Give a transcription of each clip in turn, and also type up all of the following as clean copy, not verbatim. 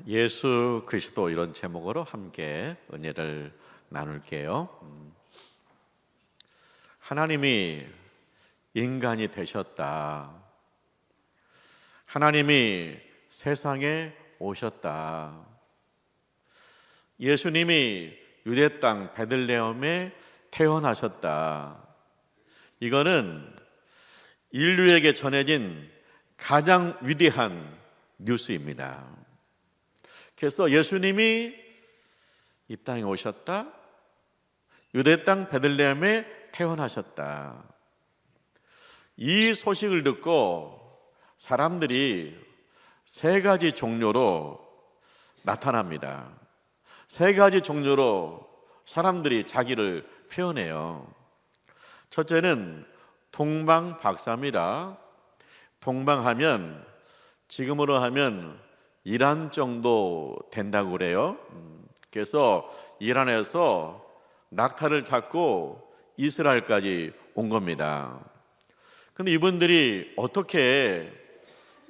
예수 그리스도 이런 제목으로 함께 은혜를 나눌게요. 하나님이 인간이 되셨다. 하나님이 세상에 오셨다. 예수님이 유대 땅 베들레헴에 태어나셨다. 이거는 인류에게 전해진 가장 위대한 뉴스입니다. 그래서 예수님이 이 땅에 오셨다. 유대 땅 베들레헴에 태어나셨다. 이 소식을 듣고 사람들이 세 가지 종류로 나타납니다. 세 가지 종류로 사람들이 자기를 표현해요. 첫째는 동방박사입니다. 동방하면 지금으로 하면 이란 정도 된다고 그래요. 그래서 이란에서 낙타를 타고 이스라엘까지 온 겁니다. 근데 이분들이 어떻게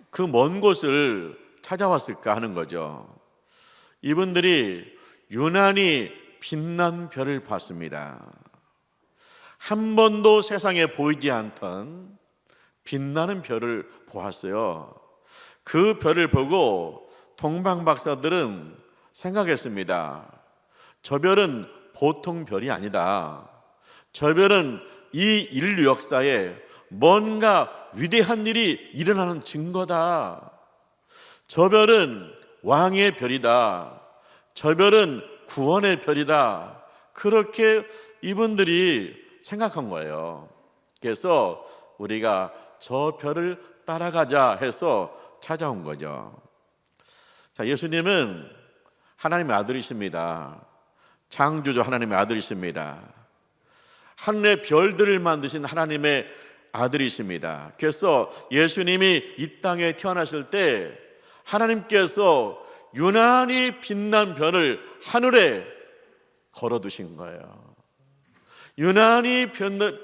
그 먼 곳을 찾아왔을까 하는 거죠. 이분들이 유난히 빛난 별을 봤습니다. 한 번도 세상에 보이지 않던 빛나는 별을 보았어요. 그 별을 보고 동방박사들은 생각했습니다. 저 별은 보통 별이 아니다. 저 별은 이 인류 역사에 뭔가 위대한 일이 일어나는 증거다. 저 별은 왕의 별이다. 저 별은 구원의 별이다. 그렇게 이분들이 생각한 거예요. 그래서 우리가 저 별을 따라가자 해서 찾아온 거죠. 자, 예수님은 하나님의 아들이십니다. 창조주 하나님의 아들이십니다. 하늘의 별들을 만드신 하나님의 아들이십니다. 그래서 예수님이 이 땅에 태어나실 때 하나님께서 유난히 빛난 별을 하늘에 걸어두신 거예요. 유난히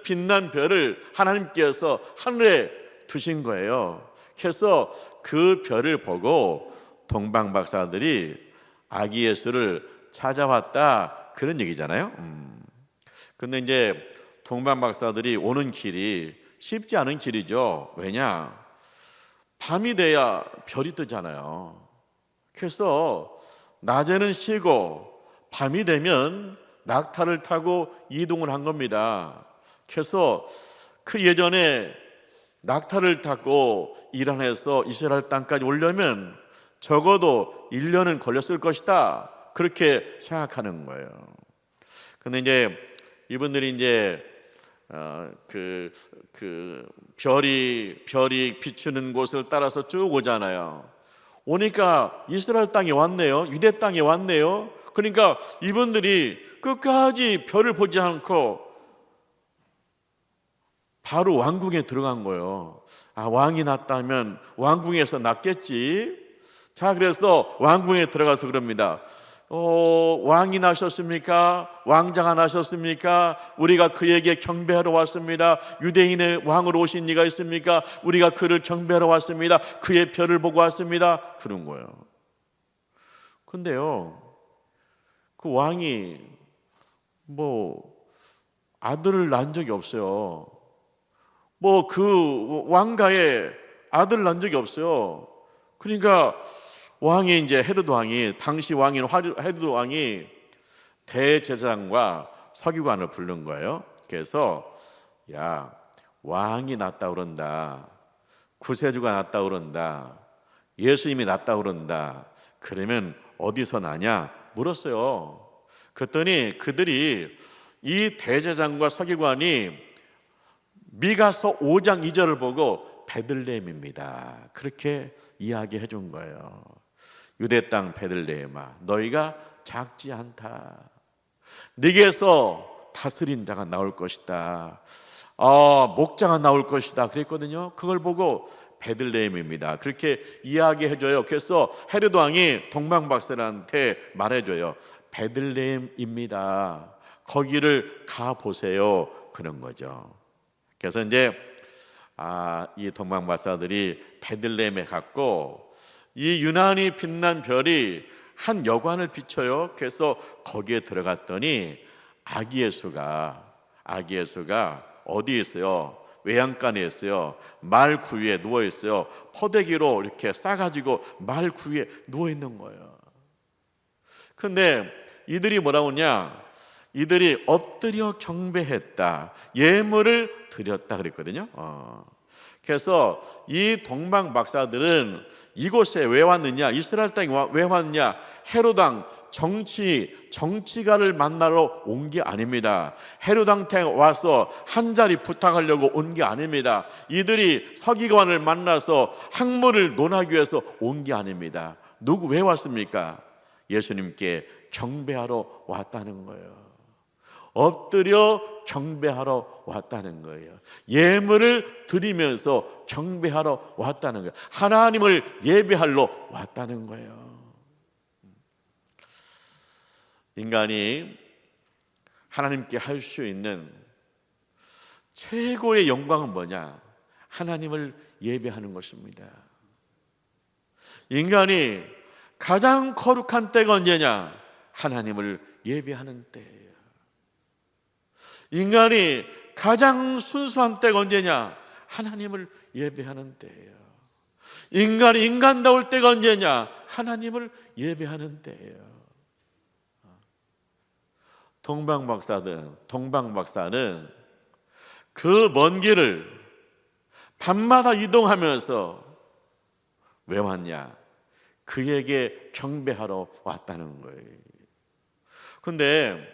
빛난 별을 하나님께서 하늘에 두신 거예요. 그래서 그 별을 보고 동방박사들이 아기 예수를 찾아왔다, 그런 얘기잖아요. 근데 이제 동방박사들이 오는 길이 쉽지 않은 길이죠. 왜냐? 밤이 돼야 별이 뜨잖아요. 그래서 낮에는 쉬고 밤이 되면 낙타를 타고 이동을 한 겁니다. 그래서 그 예전에 낙타를 타고 이란에서 이스라엘 땅까지 오려면 적어도 1년은 걸렸을 것이다, 그렇게 생각하는 거예요. 근데 이제 이분들이 이제 별이 비추는 곳을 따라서 쭉 오잖아요. 오니까 이스라엘 땅에 왔네요. 유대 땅에 왔네요. 그러니까 이분들이 끝까지 별을 보지 않고 바로 왕궁에 들어간 거예요. 아, 왕이 났다면 왕궁에서 났겠지. 자, 그래서 왕궁에 들어가서 그럽니다. 왕이 나셨습니까? 왕자가 나셨습니까? 우리가 그에게 경배하러 왔습니다. 유대인의 왕으로 오신 이가 있습니까? 우리가 그를 경배하러 왔습니다. 그의 별을 보고 왔습니다. 그런 거예요. 근데요, 그 왕이 아들을 낳은 적이 없어요. 그 왕가에 아들을 낳은 적이 없어요. 그러니까 왕이 이제 헤로드 왕이, 당시 왕인 헤로드 왕이 대제사장과 서기관을 부른 거예요. 그래서 야, 왕이 났다 그런다, 구세주가 났다 그런다, 예수님이 났다 그런다, 그러면 어디서 나냐 물었어요. 그랬더니 그들이, 이 대제사장과 서기관이 미가서 5장 2절을 보고 베들레헴입니다, 그렇게 이야기해 준 거예요. 유대 땅 베들레헴아, 너희가 작지 않다. 네게서 다스린 자가 나올 것이다. 목자가 나올 것이다, 그랬거든요. 그걸 보고 베들레헴입니다, 그렇게 이야기해줘요. 그래서 헤로드 왕이 동방박사들한테 말해줘요. 베들레헴입니다, 거기를 가보세요, 그런 거죠. 그래서 이제 이 동방박사들이 베들레헴에 갔고, 이 유난히 빛난 별이 한 여관을 비춰요. 그래서 거기에 들어갔더니 아기 예수가 어디에 있어요? 외양간에 있어요. 말 구유에 누워 있어요. 포대기로 이렇게 싸가지고 말 구유에 누워 있는 거예요. 근데 이들이 뭐라고 하냐? 이들이 엎드려 경배했다, 예물을 드렸다 그랬거든요. 그래서 이 동방 박사들은 이곳에 왜 왔느냐, 이스라엘 땅에 왜 왔느냐, 헤롯 왕 정치가를 만나러 온 게 아닙니다. 헤롯한테 와서 한 자리 부탁하려고 온 게 아닙니다. 이들이 서기관을 만나서 학문을 논하기 위해서 온 게 아닙니다. 왜 왔습니까? 예수님께 경배하러 왔다는 거예요. 엎드려 경배하러 왔다는 거예요. 예물을 드리면서 경배하러 왔다는 거예요. 하나님을 예배하러 왔다는 거예요. 인간이 하나님께 할 수 있는 최고의 영광은 뭐냐? 하나님을 예배하는 것입니다. 인간이 가장 거룩한 때가 언제냐? 하나님을 예배하는 때예요. 인간이 가장 순수한 때가 언제냐? 하나님을 예배하는 때예요. 인간이 인간다울 때가 언제냐? 하나님을 예배하는 때예요. 동방 박사는 그 먼 길을 밤마다 이동하면서 왜 왔냐? 그에게 경배하러 왔다는 거예요. 근데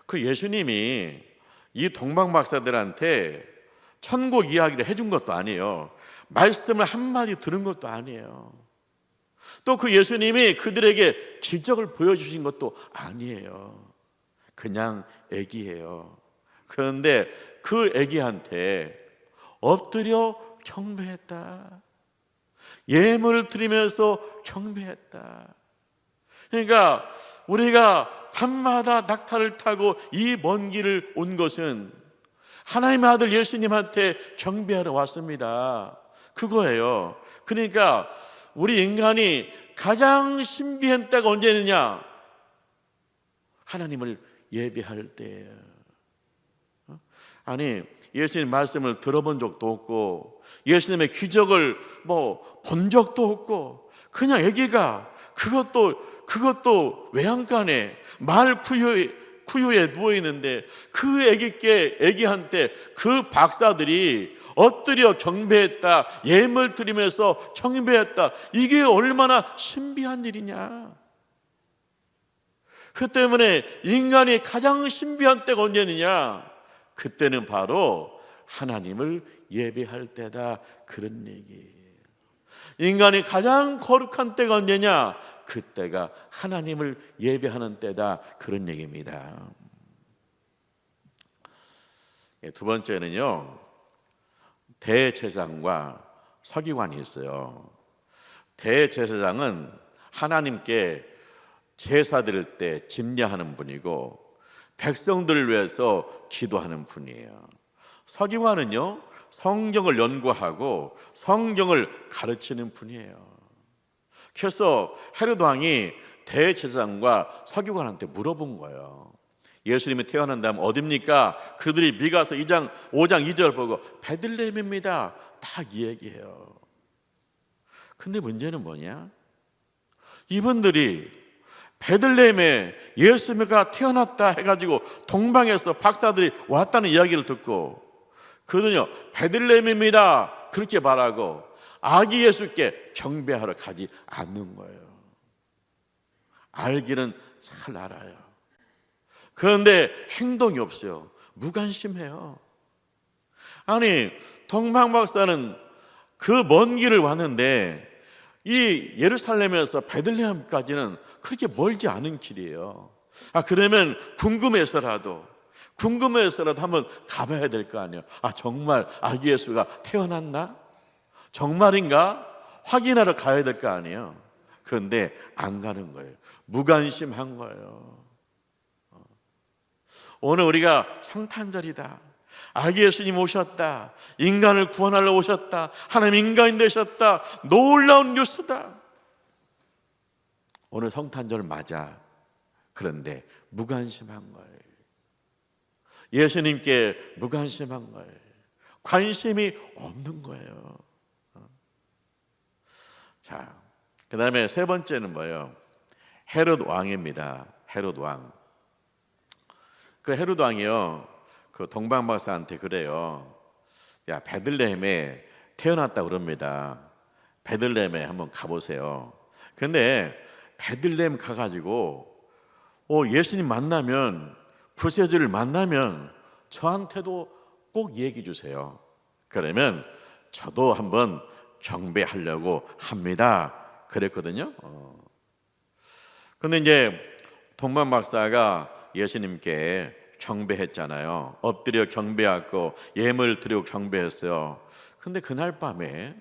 그 예수님이 이 동방 박사들한테 천국 이야기를 해준 것도 아니에요. 말씀을 한마디 들은 것도 아니에요. 또 그 예수님이 그들에게 기적을 보여주신 것도 아니에요. 그냥 애기예요. 그런데 그 애기한테 엎드려 경배했다, 예물을 드리면서 경배했다. 그러니까 우리가 밤마다 낙타를 타고 이 먼 길을 온 것은 하나님의 아들 예수님한테 경배하러 왔습니다. 그거예요. 그러니까 우리 인간이 가장 신비한 때가 언제느냐? 하나님을 예배할 때예요. 아니, 예수님 말씀을 들어본 적도 없고 예수님의 기적을 본 적도 없고 그냥 아기가 그것도 외양간에 말 구유에 누워 있는데 그 아기한테 그 박사들이 엎드려 경배했다, 예물 드리면서 경배했다. 이게 얼마나 신비한 일이냐. 그 때문에 인간이 가장 신비한 때가 언제느냐? 그때는 바로 하나님을 예배할 때다, 그런 얘기예요. 인간이 가장 거룩한 때가 언제냐? 그때가 하나님을 예배하는 때다, 그런 얘기입니다. 두 번째는요, 대제사장과 서기관이 있어요. 대제사장은 하나님께 제사 드릴 때 집례하는 분이고 백성들을 위해서 기도하는 분이에요. 서기관은요, 성경을 연구하고 성경을 가르치는 분이에요. 그래서 헤롯 왕이 대제사장과 서기관한테 물어본 거예요. 예수님이 태어난 다음 어딥니까? 그들이 미가서 5장 2절 보고 베들레헴입니다, 딱 이 얘기해요. 근데 문제는 뭐냐? 이분들이 베들레헴에 예수가 태어났다 해가지고 동방에서 박사들이 왔다는 이야기를 듣고 그들은요, 베들레헴입니다 그렇게 말하고 아기 예수께 경배하러 가지 않는 거예요. 알기는 잘 알아요. 그런데 행동이 없어요. 무관심해요. 아니, 동방 박사는 그 먼 길을 왔는데 이 예루살렘에서 베들레헴까지는 그렇게 멀지 않은 길이에요. 그러면 궁금해서라도 한번 가봐야 될 거 아니에요. 정말 아기 예수가 태어났나? 정말인가? 확인하러 가야 될 거 아니에요. 그런데 안 가는 거예요. 무관심한 거예요. 오늘 우리가 성탄절이다, 아기 예수님 오셨다, 인간을 구원하러 오셨다, 하나님 인간이 되셨다, 놀라운 뉴스다. 오늘 성탄절 맞아. 그런데 무관심한 거예요. 예수님께 무관심한 거예요. 관심이 없는 거예요. 자, 그 다음에 세 번째는 뭐예요? 헤롯 왕입니다. 헤롯 왕. 그 헤롯 왕이요, 그 동방 박사한테 그래요. 야, 베들레헴에 태어났다 그럽니다. 베들레헴에 한번 가보세요. 근데 베들레헴 가가지고 예수님 만나면, 구세주를 만나면 저한테도 꼭 얘기해 주세요. 그러면 저도 한번 경배하려고 합니다. 그랬거든요. 근데 이제 동방 박사가 예수님께 경배했잖아요. 엎드려 경배하고 예물 드리고 경배했어요. 근데 그날 밤에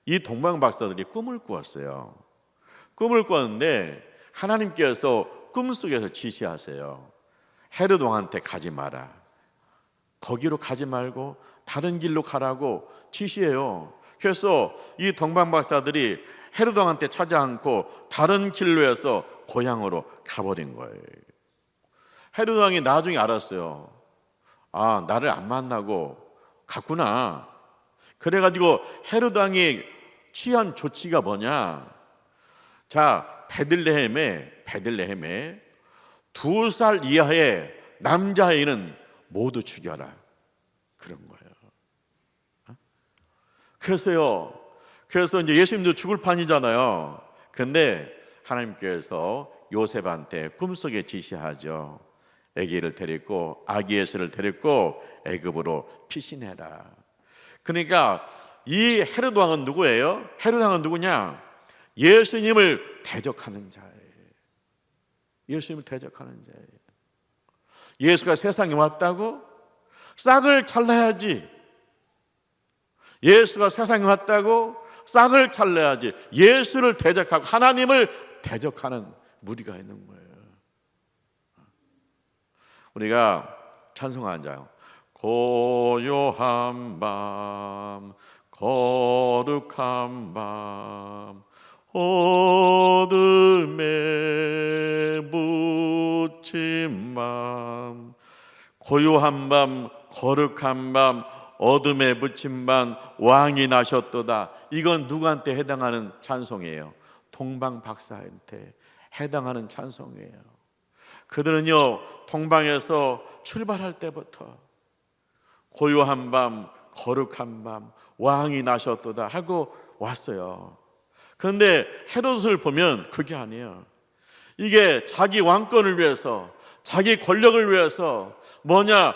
이 동방 박사들이 꿈을 꾸었어요. 꿈을 꿨는데 하나님께서 꿈속에서 지시하세요. 헤롯 왕한테 가지 마라. 거기로 가지 말고 다른 길로 가라고 지시해요. 그래서 이 동방 박사들이 헤롯 왕한테 찾아 않고 다른 길로 해서 고향으로 가버린 거예요. 헤롯 왕이 나중에 알았어요. 아, 나를 안 만나고 갔구나. 그래가지고 헤롯 왕이 취한 조치가 뭐냐? 자, 베들레헴에 2살 이하의 남자아이는 모두 죽여라. 그런 거예요. 그래서 이제 예수님도 죽을 판이잖아요. 근데 하나님께서 요셉한테 꿈속에 지시하죠. 아기를 데리고, 아기 예수를 데리고 애굽으로 피신해라. 그러니까 이 헤롯 왕은 누구예요? 헤롯 왕은 누구냐? 예수님을 대적하는 자예요. 예수님을 대적하는 자예요. 예수가 세상에 왔다고? 싹을 잘라야지. 예수가 세상에 왔다고? 싹을 잘라야지. 예수를 대적하고 하나님을 대적하는 무리가 있는 거예요. 우리가 찬송하잖아요. 고요한 밤, 거룩한 밤, 어둠에 묻힌 밤. 고요한 밤, 거룩한 밤, 어둠에 묻힌 밤, 왕이 나셨도다. 이건 누구한테 해당하는 찬송이에요? 동방 박사한테 해당하는 찬송이에요. 그들은요, 동방에서 출발할 때부터 고요한 밤, 거룩한 밤, 왕이 나셨도다 하고 왔어요. 그런데 헤롯을 보면 그게 아니에요. 이게 자기 왕권을 위해서, 자기 권력을 위해서 뭐냐,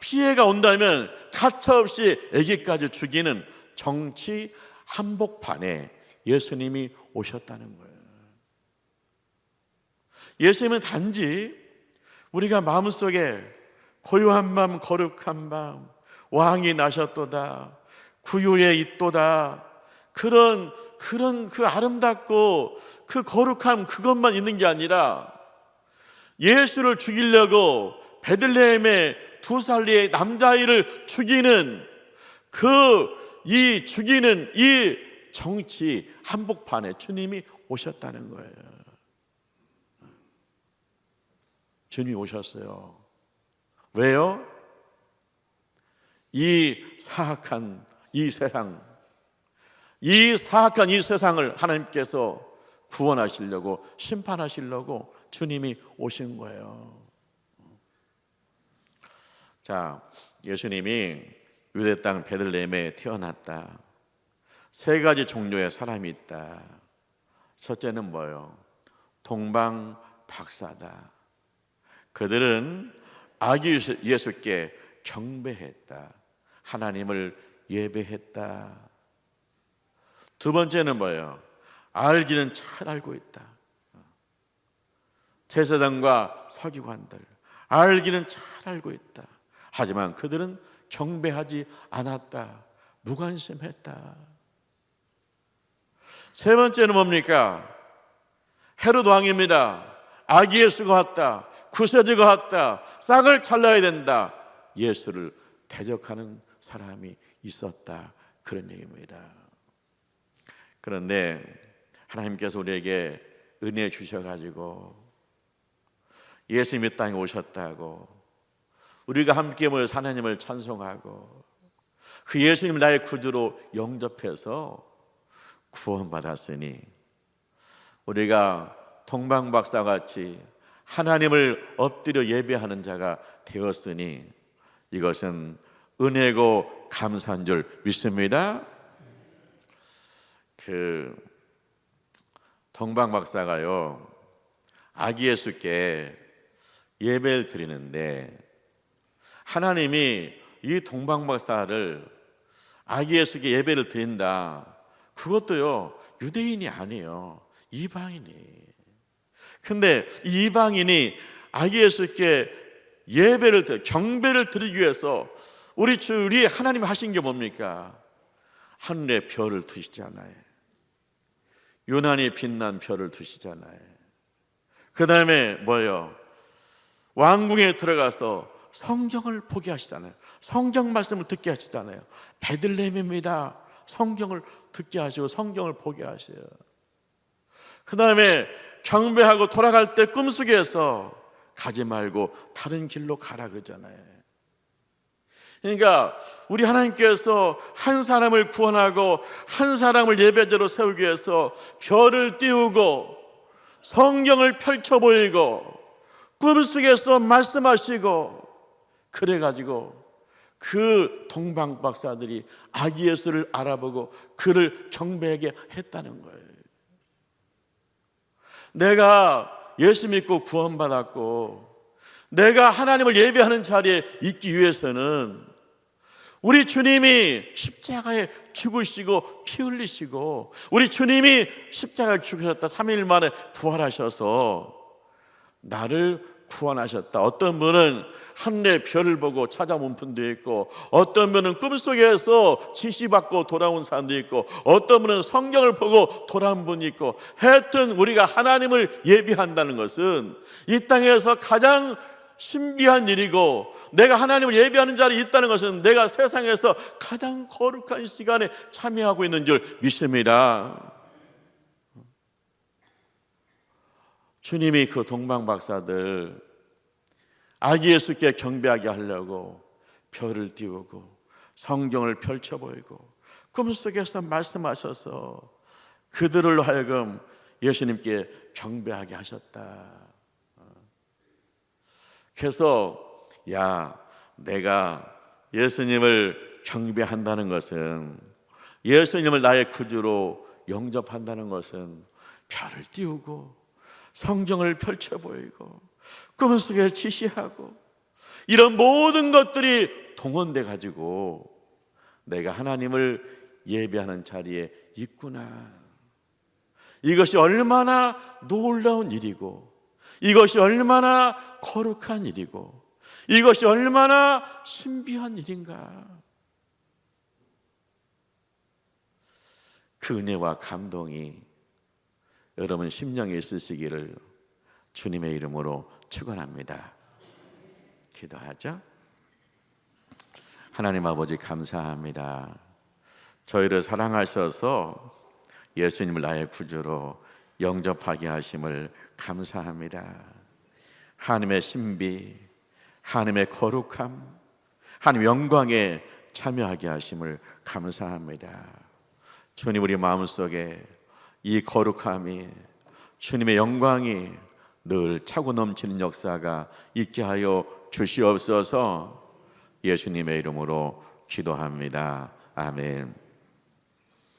피해가 온다면 가차없이 아기까지 죽이는 정치 한복판에 예수님이 오셨다는 거예요. 예수님은 단지 우리가 마음속에 고요한 밤, 거룩한 밤, 왕이 나셨도다, 구유에 있도다, 그런 그 아름답고 그 거룩함, 그것만 있는 게 아니라 예수를 죽이려고 베들레헴의 2살의 남자아이를 죽이는 죽이는 이 정치 한복판에 주님이 오셨다는 거예요. 주님이 오셨어요. 왜요? 이 사악한 이 세상을 하나님께서 구원하시려고, 심판하시려고 주님이 오신 거예요. 자, 예수님이 유대 땅 베들레헴에 태어났다. 3가지 종류의 사람이 있다. 첫째는 뭐예요? 동방 박사다. 그들은 아기 예수께 경배했다. 하나님을 예배했다. 두 번째는 뭐예요? 알기는 잘 알고 있다. 제사장과 서기관들 알기는 잘 알고 있다. 하지만 그들은 경배하지 않았다. 무관심했다. 세 번째는 뭡니까? 헤롯 왕입니다. 아기 예수가 왔다. 구세주가 왔다. 싹을 잘라야 된다. 예수를 대적하는 사람이 있었다. 그런 얘기입니다. 그런데 하나님께서 우리에게 은혜 주셔가지고 예수님이 땅에 오셨다고 우리가 함께 모여 하나님을 찬송하고 그 예수님 나의 구주로 영접해서 구원받았으니 우리가 동방박사같이 하나님을 엎드려 예배하는 자가 되었으니 이것은 은혜고 감사한 줄 믿습니다. 그 동방박사가요 아기 예수께 예배를 드리는데 하나님이 이 동방박사를 아기 예수께 예배를 드린다. 그것도요 유대인이 아니에요. 이방인이. 근데 이 이방인이 아기 예수께 예배를 경배를 드리기 위해서 우리 하나님이 하신 게 뭡니까? 하늘에 별을 두시잖아요. 유난히 빛난 별을 두시잖아요. 그 다음에 뭐예요? 왕궁에 들어가서 성경을 보게 하시잖아요. 성경 말씀을 듣게 하시잖아요. 베들레헴입니다. 성경을 듣게 하시고 성경을 보게 하셔요. 그 다음에 경배하고 돌아갈 때 꿈속에서 가지 말고 다른 길로 가라 그러잖아요. 그러니까 우리 하나님께서 한 사람을 구원하고 한 사람을 예배자로 세우기 위해서 별을 띄우고 성경을 펼쳐 보이고 꿈속에서 말씀하시고 그래가지고 그 동방박사들이 아기 예수를 알아보고 그를 경배하게 했다는 거예요. 내가 예수 믿고 구원받았고 내가 하나님을 예배하는 자리에 있기 위해서는 우리 주님이 십자가에 죽으시고 피 흘리시고 우리 주님이 십자가에 죽으셨다 3일 만에 부활하셔서 나를 구원하셨다. 어떤 분은 하늘의 별을 보고 찾아온 분도 있고 어떤 분은 꿈속에서 지시받고 돌아온 사람도 있고 어떤 분은 성경을 보고 돌아온 분이 있고 하여튼 우리가 하나님을 예배한다는 것은 이 땅에서 가장 신비한 일이고 내가 하나님을 예배하는 자리에 있다는 것은 내가 세상에서 가장 거룩한 시간에 참여하고 있는 줄 믿습니다. 주님이 그 동방박사들 아기 예수께 경배하게 하려고 별을 띄우고 성경을 펼쳐 보이고 꿈속에서 말씀하셔서 그들로 하여금 예수님께 경배하게 하셨다. 그래서 내가 예수님을 경배한다는 것은 예수님을 나의 구주로 영접한다는 것은 별을 띄우고 성경을 펼쳐 보이고 꿈속에 지시하고 이런 모든 것들이 동원돼 가지고 내가 하나님을 예배하는 자리에 있구나. 이것이 얼마나 놀라운 일이고 이것이 얼마나 거룩한 일이고 이것이 얼마나 신비한 일인가. 그 은혜와 감동이 여러분 심령에 있으시기를 주님의 이름으로 축원합니다. 기도하죠. 하나님 아버지 감사합니다. 저희를 사랑하셔서 예수님을 나의 구주로 영접하게 하심을 감사합니다. 하나님의 신비, 하나님의 거룩함, 하나님의 영광에 참여하게 하심을 감사합니다. 주님 우리 마음속에 이 거룩함이 주님의 영광이 늘 차고 넘치는 역사가 있게 하여 주시옵소서. 예수님의 이름으로 기도합니다. 아멘.